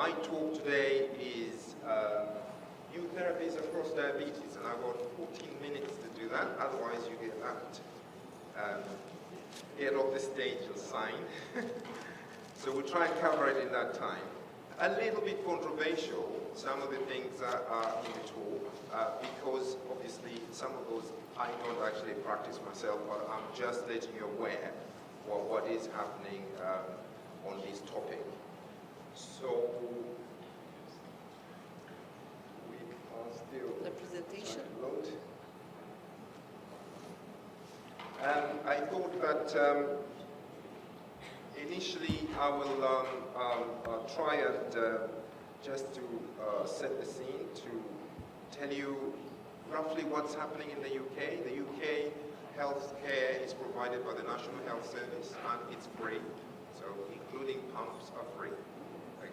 My talk today is new therapies across diabetes, and I've got 14 minutes to do that, otherwise you get out. Get off the stage, you'll sign. So we'll try and cover it in that time. A little bit controversial, some of the things that are in the talk, because obviously some of those I don't actually practice myself, but I'm just letting you aware of what is happening on this topic. So we are still the presentation. I thought that initially I will try and just to set the scene to tell you roughly what's happening in the UK. The UK healthcare is provided by the National Health Service and it's free, so including pumps are free.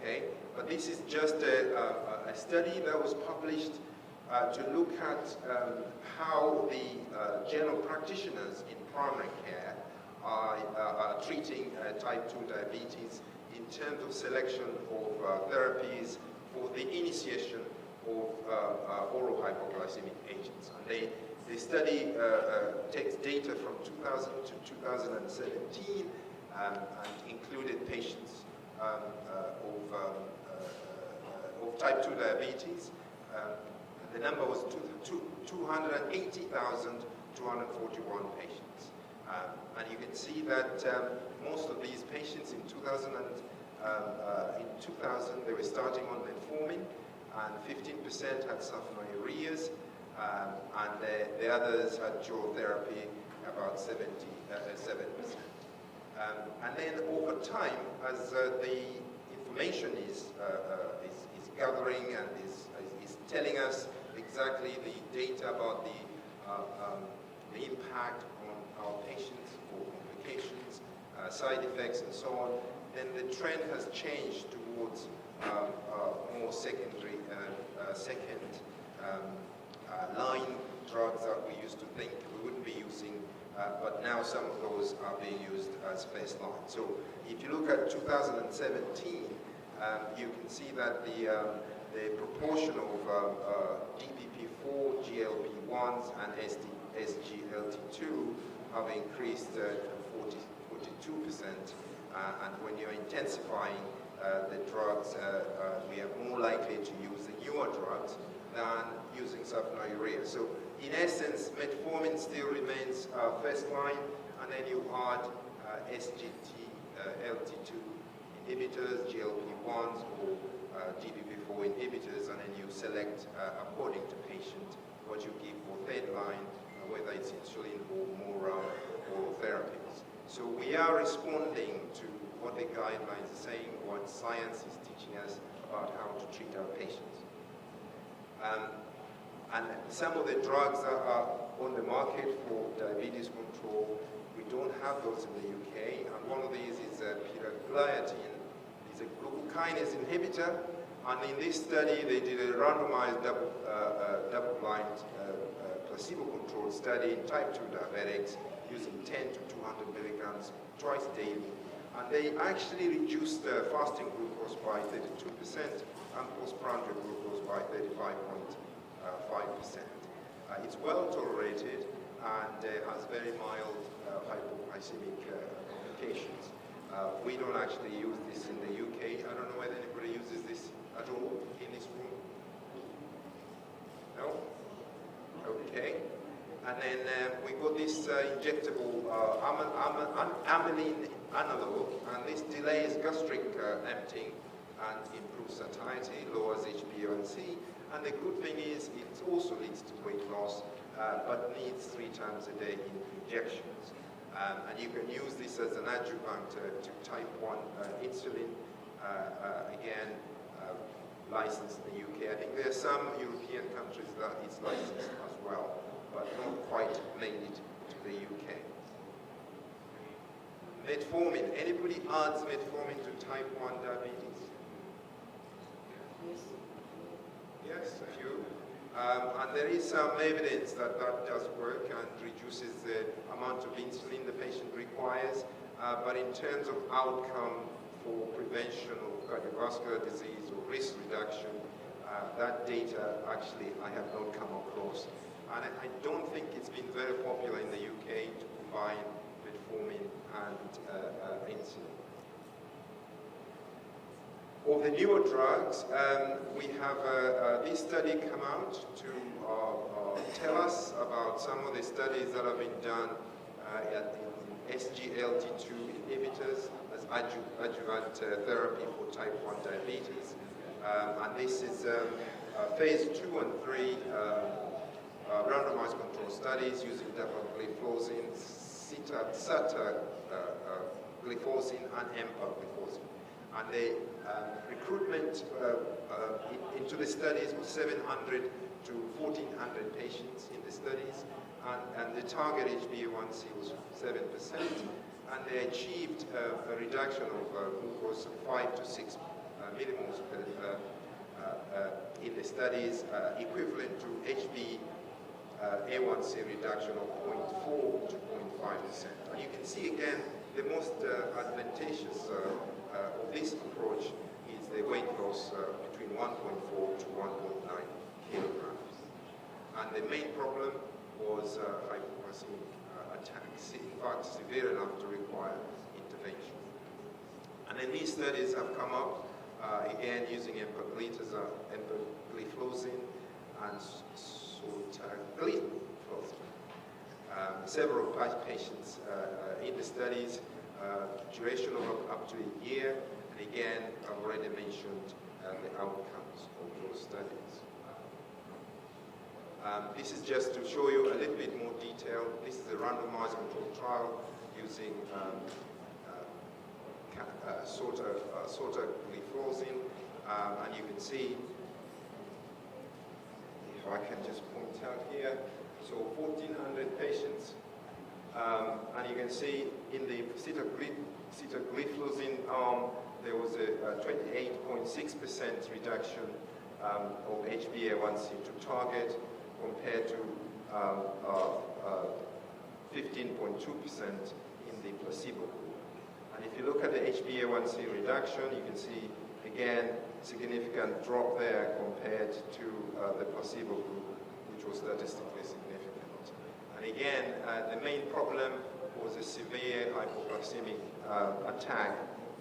Okay, but this is just a study that was published to look at how the general practitioners in primary care are treating type 2 diabetes in terms of selection of therapies for the initiation of oral hypoglycemic agents. And the study takes data from 2000 to 2017 and included patients of type 2 diabetes. The number was 280,241 patients. And you can see that most of these patients in 2000 they were starting on metformin, and 15% had sulfonylureas, and the others had dual therapy, about 77%. And then over time, as the information is gathering and is telling us exactly the data about the impact on our patients for complications, side effects, and so on, then the trend has changed towards more secondary, second line drugs that we used to think we wouldn't be using, but now some of those are being used as first line. So if you look at 2017, you can see that the proportion of DPP-4, GLP-1s, and SGLT2 have increased to 42%, and when you're intensifying the drugs, we are more likely to use the newer drugs than using sulfonylurea. So in essence, metformin still remains first line, and then you add SGLT2 inhibitors, GLP-1s, or DPP-4 inhibitors, and then you select according to patient what you give for third line, whether it's insulin or more oral therapies. So we are responding to what the guidelines are saying, what science is teaching us about how to treat our patients. And some of the drugs that are on the market for diabetes control, we don't have those in the UK, and one of these is piraglutine. It's a glucokinase inhibitor, and in this study they did a randomized double-blind placebo-controlled study in type 2 diabetics using 10 to 200 milligrams twice daily, and they actually reduced the fasting glucose by 32% and postprandial glucose by 35.5%. It's well tolerated and has very mild hypoglycemic complications. We don't actually use this in the UK. I don't know whether anybody uses this at all in this room. No? Okay. And then we got this injectable amylin analog, and this delays gastric emptying and improves satiety, lowers HbA1c, and the good thing is it also leads to weight loss, but needs 3 times a day in injections. And you can use this as an adjuvant to type 1 insulin, again, licensed in the UK. I think there are some European countries that it's licensed as well, but not quite made it to the UK. Metformin. Anybody adds metformin to type 1 diabetes? Yes. Yes, a few. And there is some evidence that that does work and reduces the amount of insulin the patient requires. But in terms of outcome for prevention of cardiovascular disease or risk reduction. That data, actually, I have not come across. And I don't think it's been very popular in the UK to combine metformin and insulin. Of the newer drugs, we have this study come out to tell us about some of the studies that have been done in SGLT2 inhibitors as adjuvant therapy for type 1 diabetes. And this is phase 2 and 3 randomized control studies using dapagliflozin, sitagliflozin, and empagliflozin. And the recruitment into the studies was 700 to 1,400 patients in the studies, and the target HbA1c was 7%, and they achieved a reduction of glucose of 5 to 6 millimoles in the studies, equivalent to HbA1c reduction of 0.4 to 0.5%. And you can see again the most advantageous of this approach is the weight loss between 1.4 to 1.9 kilograms. And the main problem was hypoglycemic attacks, in fact severe enough to require intervention. And then these studies have come up again using empagliflozin and sotagliflozin. Several patients in the studies, duration of up to a year, and again, I've already mentioned the outcomes of those studies. This is just to show you a little bit more detail. This is a randomized controlled trial using sotagliflozin, and you can see, if I can just point out here, so 1,400 patients, and you can see in the sitagliflozin arm, there was a 28.6% reduction of HbA1c to target compared to 15.2% in the placebo group. And if you look at the HbA1c reduction, you can see again significant drop there compared to the placebo group, which was statistically significant. And again, the main problem was a severe hypoglycemic attack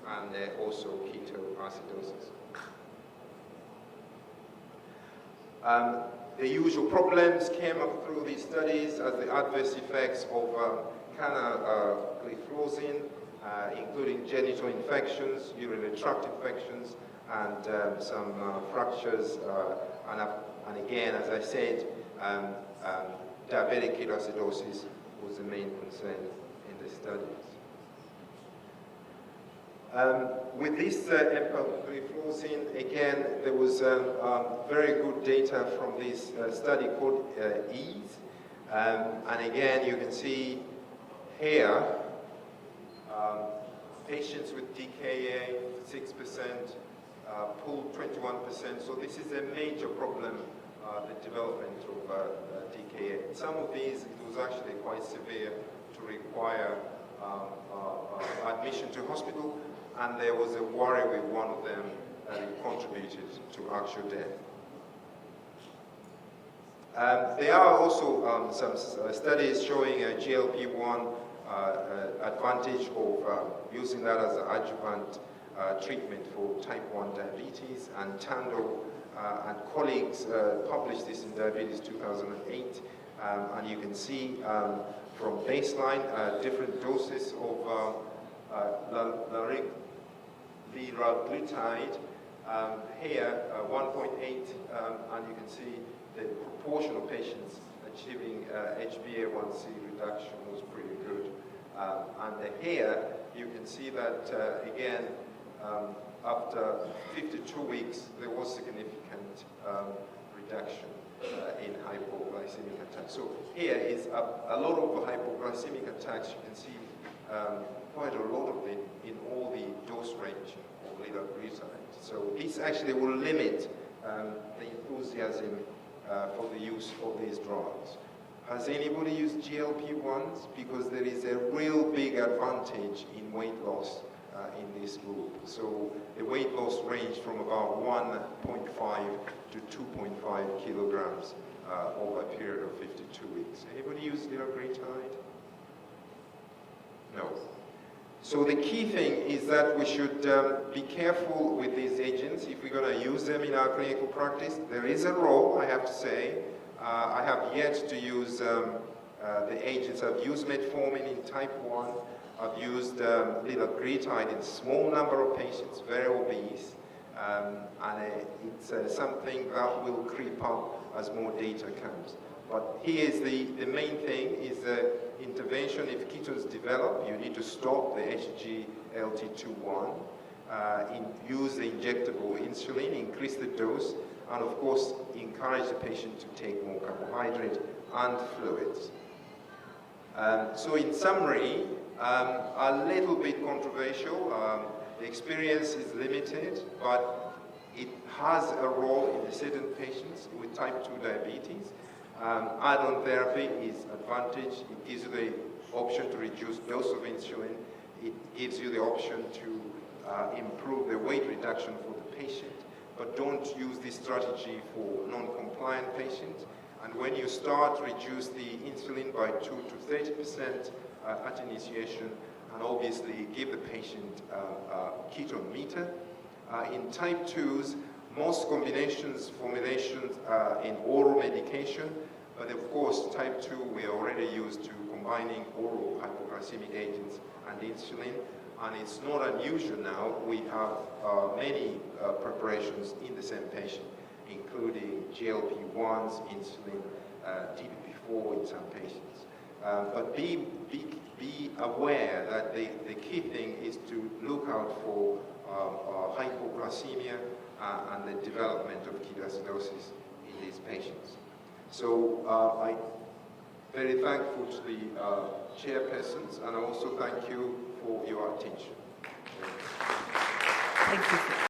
and also ketoacidosis. The usual problems came up through these studies as the adverse effects of canagliflozin, including genital infections, urinary tract infections, and some fractures, and again, as I said, diabetic ketoacidosis was the main concern in the studies. With this empagliflozin, again, there was very good data from this study called EASE. And again, you can see here, patients with DKA 6%, pooled 21%. So this is a major problem, the development of DKA. Some of these, it was actually quite severe to require admission to hospital, and there was a worry with one of them that it contributed to actual death. There are also some studies showing a GLP-1 advantage of using that as an adjuvant treatment for type 1 diabetes, and Tando and colleagues published this in Diabetes 2008, and you can see from baseline different doses of liraglutide, here 1.8, and you can see the proportion of patients achieving HbA1c reduction was pretty good. And here you can see that again, after 52 weeks, there was significant reduction in hypoglycemic attacks. So here is a lot of hypoglycemic attacks. You can see quite a lot of it in all the dose range of liraglutide. So this actually will limit the enthusiasm for the use of these drugs. Has anybody used GLP-1s? Because there is a real big advantage in weight loss in this group. So the weight loss ranged from about 1.5 to 2.5 kilograms over a period of 52 weeks. Anybody use liraglutide? No. So the key thing is that we should be careful with these agents if we're going to use them in our clinical practice. There is a role, I have to say. I have yet to use the agents. I've used metformin in type 1. I've used liraglutide in a small number of patients, very obese. And it's something that will creep up as more data comes. But here is the main thing is the intervention. If ketones develop, you need to stop the SGLT2-1, use the injectable insulin, increase the dose, and of course encourage the patient to take more carbohydrate and fluids. So in summary, a little bit controversial. The experience is limited, but it has a role in certain patients with type 2 diabetes. Add-on therapy is advantage. It gives you the option to reduce dose of insulin. It gives you the option to improve the weight reduction for the patient. But don't use this strategy for non-compliant patients. And when you start, reduce the insulin by 2 to 30% at initiation, and obviously give the patient a ketone meter. In type 2s, most combinations, formulations are in oral medication, but of course, type 2, we are already used to combining oral hypoglycemic agents and insulin, and it's not unusual now. We have many preparations in the same patient, including GLP-1s, insulin, DPP-4 in some patients. But be aware that the key thing is to look out for hypoglycemia and the development of ketoacidosis in these patients. So I'm very thankful to the chairpersons, and I also thank you for your attention.